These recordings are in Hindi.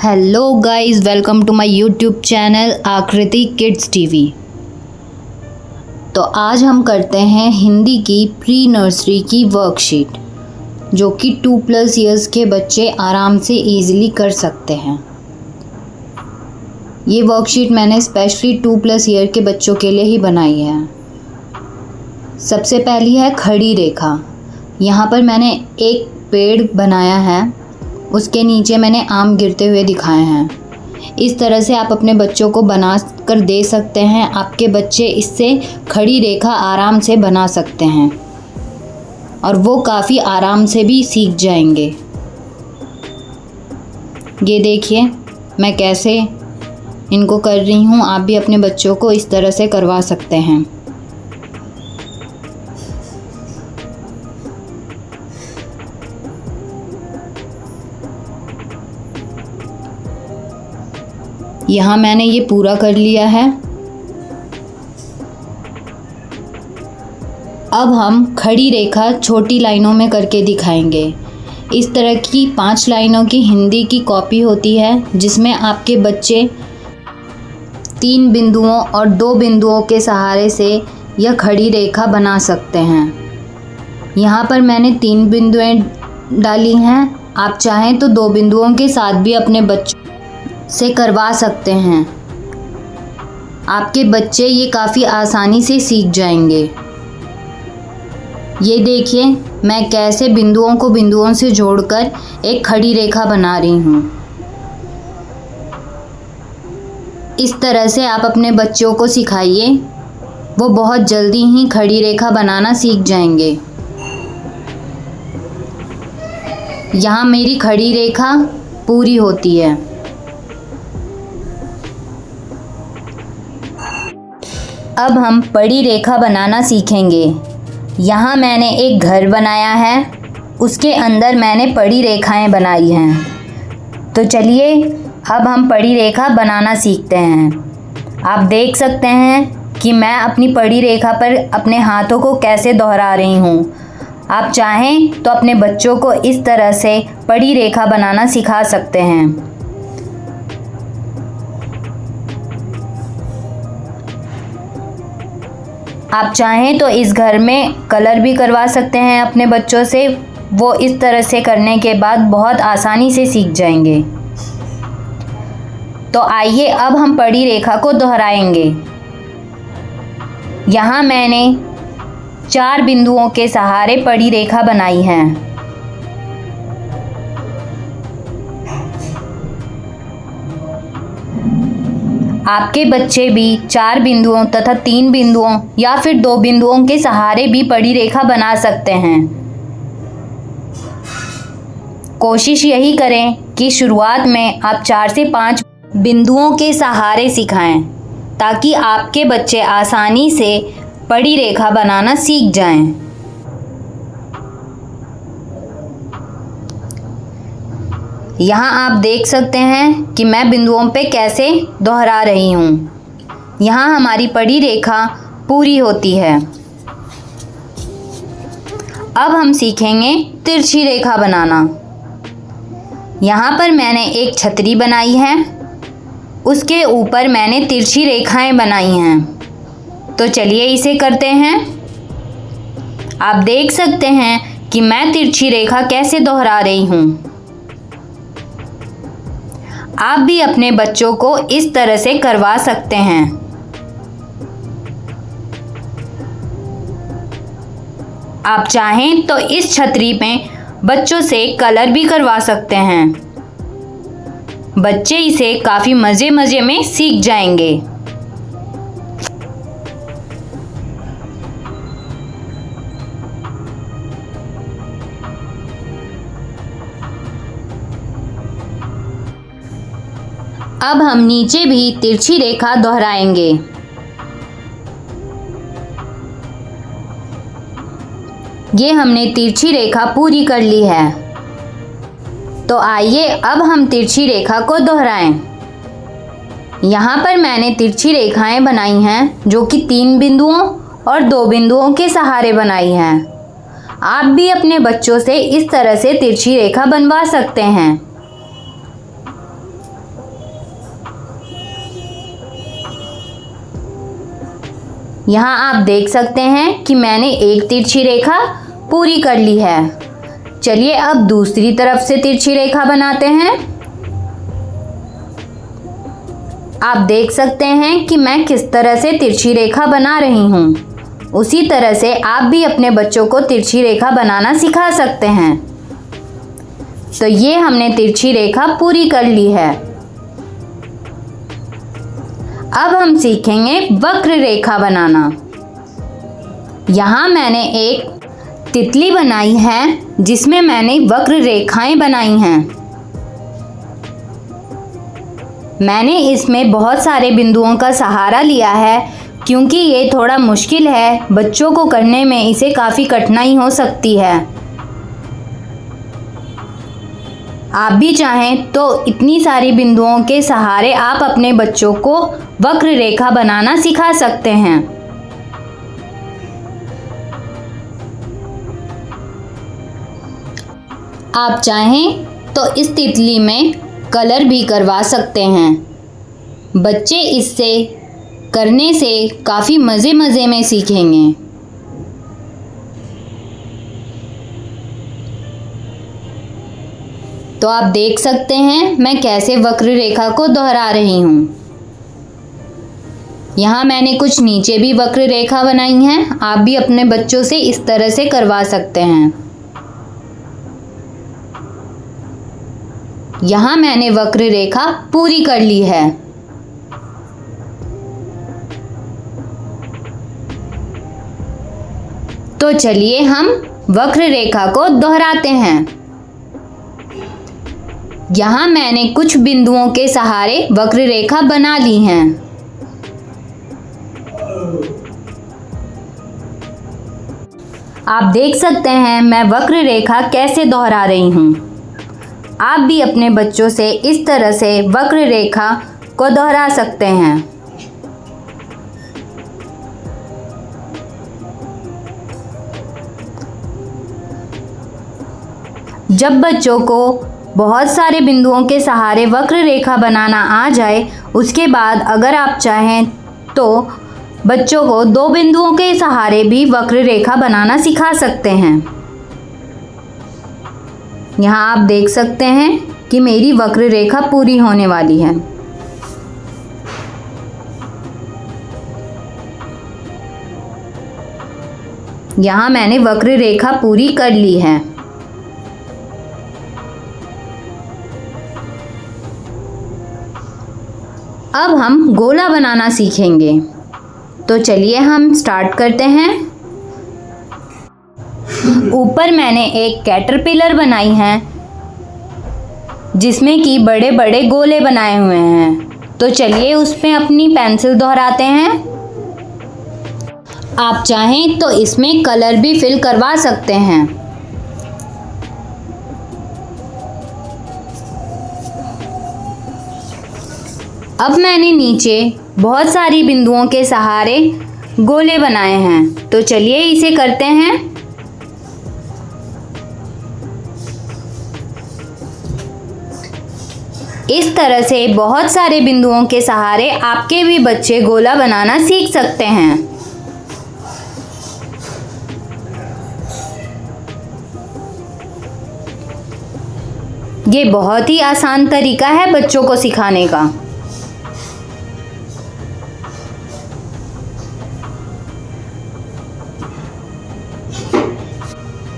Hello guys, welcome to my YouTube channel Aakriti kids TV. तो आज हम करते हैं हिंदी की प्री नर्सरी की वर्कशीट, जो कि 2+ ईयर्स के बच्चे आराम से इजीली कर सकते हैं। ये वर्कशीट मैंने स्पेशली 2+ ईयर के बच्चों के लिए ही बनाई है। सबसे पहली है खड़ी रेखा। यहाँ पर मैंने एक पेड़ बनाया है, उसके नीचे मैंने आम गिरते हुए दिखाए हैं। इस तरह से आप अपने बच्चों को बना कर दे सकते हैं। आपके बच्चे इससे खड़ी रेखा आराम से बना सकते हैं और वो काफ़ी आराम से भी सीख जाएंगे। ये देखिए मैं कैसे इनको कर रही हूँ, आप भी अपने बच्चों को इस तरह से करवा सकते हैं। यहाँ मैंने ये पूरा कर लिया है। अब हम खड़ी रेखा छोटी लाइनों में करके दिखाएंगे। इस तरह की 5 लाइनों की हिंदी की कॉपी होती है, जिसमें आपके बच्चे 3 बिंदुओं और 2 बिंदुओं के सहारे से यह खड़ी रेखा बना सकते हैं। यहाँ पर मैंने 3 बिंदुएं डाली हैं। आप चाहें तो 2 बिंदुओं के साथ भी अपने बच्चों से करवा सकते हैं। आपके बच्चे ये काफ़ी आसानी से सीख जाएंगे। ये देखिए मैं कैसे बिंदुओं को बिंदुओं से जोड़कर एक खड़ी रेखा बना रही हूँ। इस तरह से आप अपने बच्चों को सिखाइए, वो बहुत जल्दी ही खड़ी रेखा बनाना सीख जाएंगे। यहाँ मेरी खड़ी रेखा पूरी होती है। अब हम पड़ी रेखा बनाना सीखेंगे। यहाँ मैंने एक घर बनाया है, उसके अंदर मैंने पड़ी रेखाएं बनाई हैं। तो चलिए अब हम पड़ी रेखा बनाना सीखते हैं। आप देख सकते हैं कि मैं अपनी पड़ी रेखा पर अपने हाथों को कैसे दोहरा रही हूँ। आप चाहें तो अपने बच्चों को इस तरह से पड़ी रेखा बनाना सिखा सकते हैं। आप चाहें तो इस घर में कलर भी करवा सकते हैं अपने बच्चों से। वो इस तरह से करने के बाद बहुत आसानी से सीख जाएंगे। तो आइए अब हम पड़ी रेखा को दोहराएंगे। यहाँ मैंने 4 बिंदुओं के सहारे पड़ी रेखा बनाई है। आपके बच्चे भी 4 बिंदुओं तथा 3 बिंदुओं या फिर 2 बिंदुओं के सहारे भी पड़ी रेखा बना सकते हैं। कोशिश यही करें कि शुरुआत में आप 4 से 5 बिंदुओं के सहारे सिखाएं, ताकि आपके बच्चे आसानी से पड़ी रेखा बनाना सीख जाएं। यहाँ आप देख सकते हैं कि मैं बिंदुओं पे कैसे दोहरा रही हूँ। यहाँ हमारी पड़ी रेखा पूरी होती है। अब हम सीखेंगे तिरछी रेखा बनाना। यहाँ पर मैंने एक छतरी बनाई है, उसके ऊपर मैंने तिरछी रेखाएं बनाई हैं। तो चलिए इसे करते हैं। आप देख सकते हैं कि मैं तिरछी रेखा कैसे दोहरा रही हूँ। आप भी अपने बच्चों को इस तरह से करवा सकते हैं। आप चाहें तो इस छतरी में बच्चों से कलर भी करवा सकते हैं। बच्चे इसे काफ़ी मज़े में सीख जाएंगे। अब हम नीचे भी तिरछी रेखा दोहराएंगे। ये हमने तिरछी रेखा पूरी कर ली है। तो आइए अब हम तिरछी रेखा को दोहराएं। यहाँ पर मैंने तिरछी रेखाएं बनाई हैं, जो कि 3 बिंदुओं और 2 बिंदुओं के सहारे बनाई हैं। आप भी अपने बच्चों से इस तरह से तिरछी रेखा बनवा सकते हैं। यहाँ आप देख सकते हैं कि मैंने एक तिरछी रेखा पूरी कर ली है। चलिए अब दूसरी तरफ से तिरछी रेखा बनाते हैं। आप देख सकते हैं कि मैं किस तरह से तिरछी रेखा बना रही हूँ। उसी तरह से आप भी अपने बच्चों को तिरछी रेखा बनाना सिखा सकते हैं। तो ये हमने तिरछी रेखा पूरी कर ली है। अब हम सीखेंगे वक्र रेखा बनाना। यहाँ मैंने एक तितली बनाई है जिसमें मैंने वक्र रेखाएं बनाई हैं। मैंने इसमें बहुत सारे बिंदुओं का सहारा लिया है क्योंकि ये थोड़ा मुश्किल है, बच्चों को करने में इसे काफ़ी कठिनाई हो सकती है। आप भी चाहें तो इतनी सारी बिंदुओं के सहारे आप अपने बच्चों को वक्र रेखा बनाना सिखा सकते हैं। आप चाहें तो इस तितली में कलर भी करवा सकते हैं। बच्चे इससे करने से काफ़ी मज़े में सीखेंगे। तो आप देख सकते हैं मैं कैसे वक्र रेखा को दोहरा रही हूँ। यहाँ मैंने कुछ नीचे भी वक्र रेखा बनाई है। आप भी अपने बच्चों से इस तरह से करवा सकते हैं। यहाँ मैंने वक्र रेखा पूरी कर ली है। तो चलिए हम वक्र रेखा को दोहराते हैं। यहाँ मैंने कुछ बिंदुओं के सहारे वक्र रेखा बना ली हैं। आप देख सकते हैं मैं वक्र रेखा कैसे दोहरा रही हूँ। आप भी अपने बच्चों से इस तरह से वक्र रेखा को दोहरा सकते हैं। जब बच्चों को बहुत सारे बिंदुओं के सहारे वक्र रेखा बनाना आ जाए, उसके बाद अगर आप चाहें तो बच्चों को 2 बिंदुओं के सहारे भी वक्र रेखा बनाना सिखा सकते हैं। यहाँ आप देख सकते हैं कि मेरी वक्र रेखा पूरी होने वाली है। यहाँ मैंने वक्र रेखा पूरी कर ली है। अब हम गोला बनाना सीखेंगे। तो चलिए हम स्टार्ट करते हैं। ऊपर मैंने एक कैटरपिलर बनाई है जिसमें कि बड़े बड़े गोले बनाए हुए हैं। तो चलिए उस पे अपनी पेंसिल दोहराते हैं। आप चाहें तो इसमें कलर भी फिल करवा सकते हैं। अब मैंने नीचे बहुत सारी बिंदुओं के सहारे गोले बनाए हैं। तो चलिए इसे करते हैं। इस तरह से बहुत सारे बिंदुओं के सहारे आपके भी बच्चे गोला बनाना सीख सकते हैं। ये बहुत ही आसान तरीका है बच्चों को सिखाने का।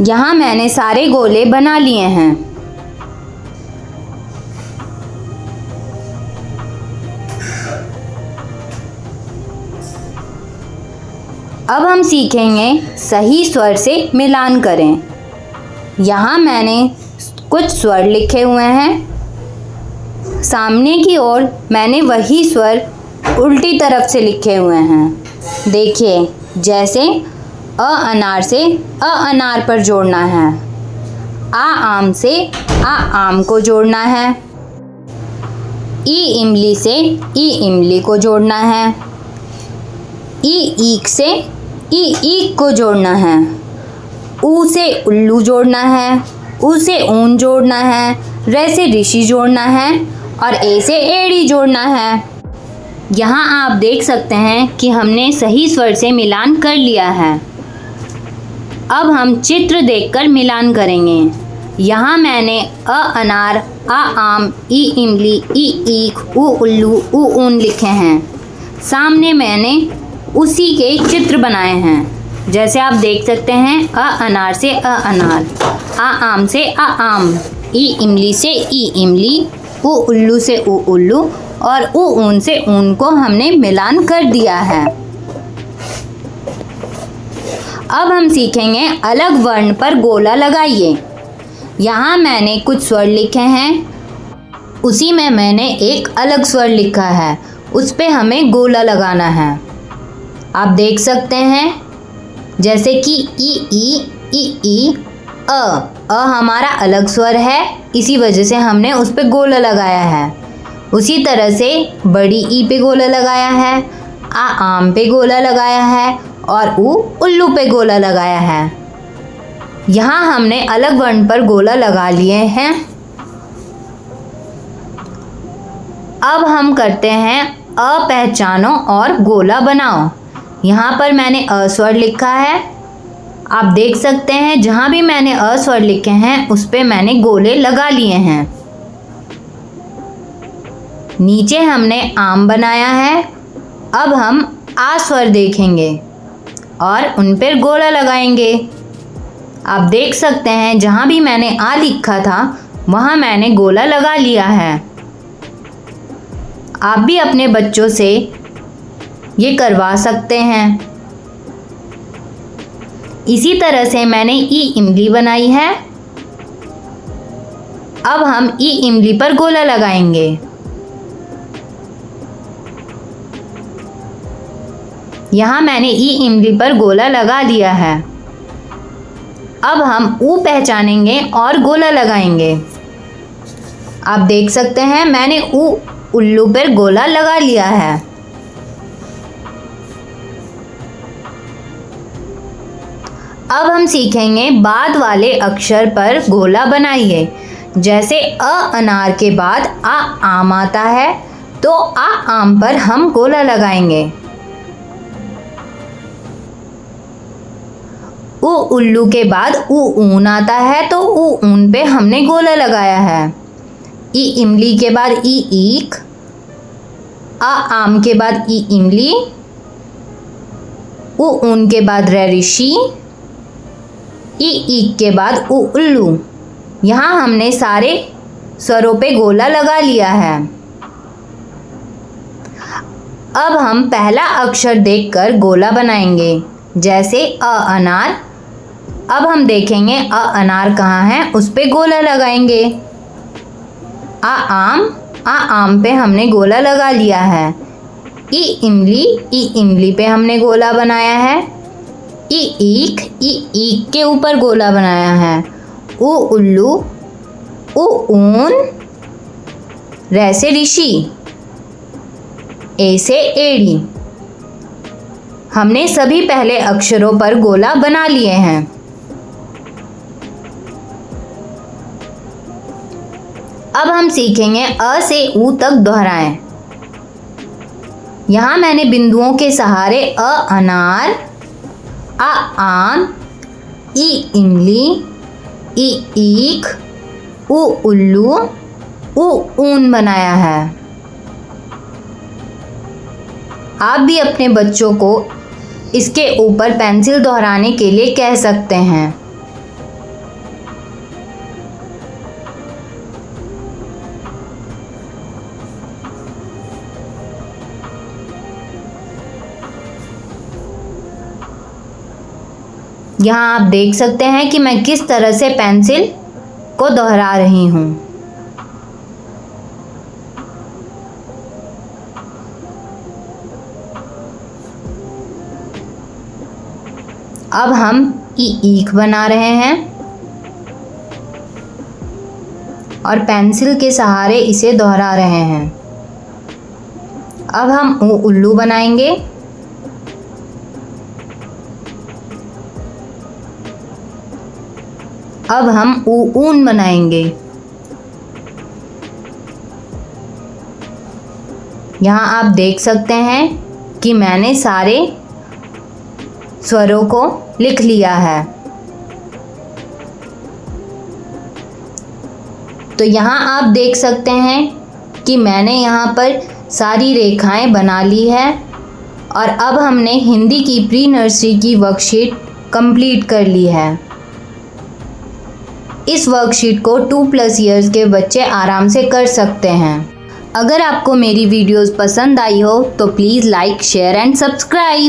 यहाँ मैंने सारे गोले बना लिए हैं। अब हम सीखेंगे सही स्वर से मिलान करें। यहाँ मैंने कुछ स्वर लिखे हुए हैं। सामने की ओर मैंने वही स्वर उल्टी तरफ से लिखे हुए हैं। देखिए, जैसे अ अनार से अ अनार पर जोड़ना है, आ आम से आ आम को जोड़ना है, ई इमली से ई इमली को जोड़ना है, ई ईख से ई ईख को जोड़ना है, ऊ से उल्लू जोड़ना है, ऊ से ऊन जोड़ना है, रे से ऋषि जोड़ना है और ए से एड़ी जोड़ना है। यहाँ आप देख सकते हैं कि हमने सही स्वर से मिलान कर लिया है। अब हम चित्र देखकर मिलान करेंगे। यहाँ मैंने अ अनार, आ आम, ई इमली, ई ईख, उ उल्लू, उ ऊन लिखे हैं। सामने मैंने उसी के चित्र बनाए हैं। जैसे आप देख सकते हैं, अ अनार से अ अनार, आ आम से आ आम, ई इमली से ई इमली, उ उल्लू से उ उल्लू और उ ऊन से ऊन को हमने मिलान कर दिया है। अब हम सीखेंगे अलग वर्ण पर गोला लगाइए। यहाँ मैंने कुछ स्वर लिखे हैं, उसी में मैंने एक अलग स्वर लिखा है, उस पे हमें गोला लगाना है। आप देख सकते हैं, जैसे कि ई अ हमारा अलग स्वर है, इसी वजह से हमने उस पे गोला लगाया है। उसी तरह से बड़ी ई पे गोला लगाया है, आ आम पे गोला लगाया है और उ उल्लू पे गोला लगाया है। यहाँ हमने अलग वर्ण पर गोला लगा लिए हैं। अब हम करते हैं अ पहचानो और गोला बनाओ। यहाँ पर मैंने अ स्वर लिखा है। आप देख सकते हैं, जहाँ भी मैंने अ स्वर लिखे हैं उस पे मैंने गोले लगा लिए हैं। नीचे हमने आम बनाया है। अब हम आ स्वर देखेंगे और उन पर गोला लगाएंगे। आप देख सकते हैं, जहाँ भी मैंने आ लिखा था वहाँ मैंने गोला लगा लिया है। आप भी अपने बच्चों से ये करवा सकते हैं। इसी तरह से मैंने ई इमली बनाई है। अब हम ई इमली पर गोला लगाएंगे। यहाँ मैंने ई इमली पर गोला लगा दिया है। अब हम ऊ पहचानेंगे और गोला लगाएंगे। आप देख सकते हैं, मैंने ऊ उल्लू पर गोला लगा लिया है। अब हम सीखेंगे बाद वाले अक्षर पर गोला बनाइए। जैसे अ अनार के बाद आ आम आता है, तो आ आम पर हम गोला लगाएंगे। उ उल्लू के बाद उ ऊन आता है, तो उ ऊन पे हमने गोला लगाया है। ई इमली के बाद ई ईख, आ आम के बाद ई इमली, उ ऊन के बाद रै ऋषि, ई ईख के बाद उ उल्लू। यहाँ हमने सारे स्वरों पे गोला लगा लिया है। अब हम पहला अक्षर देखकर गोला बनाएंगे। जैसे अ अनार। अब हम देखेंगे अ अनार कहाँ है, उस पे गोला लगाएंगे। आ आम पे हमने गोला लगा लिया है। ई इमली पे हमने गोला बनाया है। ई ईख के ऊपर गोला बनाया है। उ उल्लू, उ ऊन, रै से ऋषि, ए से एड़ी। हमने सभी पहले अक्षरों पर गोला बना लिए हैं। अब हम सीखेंगे अ से ऊ तक दोहराएं। यहाँ मैंने बिंदुओं के सहारे अ अनार, आ आम, ई इमली, ई ईख, उ उल्लू, उ ऊन बनाया है। आप भी अपने बच्चों को इसके ऊपर पेंसिल दोहराने के लिए कह सकते हैं। यहाँ आप देख सकते हैं कि मैं किस तरह से पेंसिल को दोहरा रही हूँ। अब हम ई ईख बना रहे हैं और पेंसिल के सहारे इसे दोहरा रहे हैं। अब हम उ उल्लू बनाएंगे। अब हम उ ऊन बनाएंगे। यहाँ आप देख सकते हैं कि मैंने सारे स्वरों को लिख लिया है। तो यहाँ आप देख सकते हैं कि मैंने यहाँ पर सारी रेखाएं बना ली है और अब हमने हिंदी की प्री नर्सरी की वर्कशीट कंप्लीट कर ली है। इस वर्कशीट को 2+ ईयर्स के बच्चे आराम से कर सकते हैं। अगर आपको मेरी वीडियोस पसंद आई हो तो please like, share and subscribe.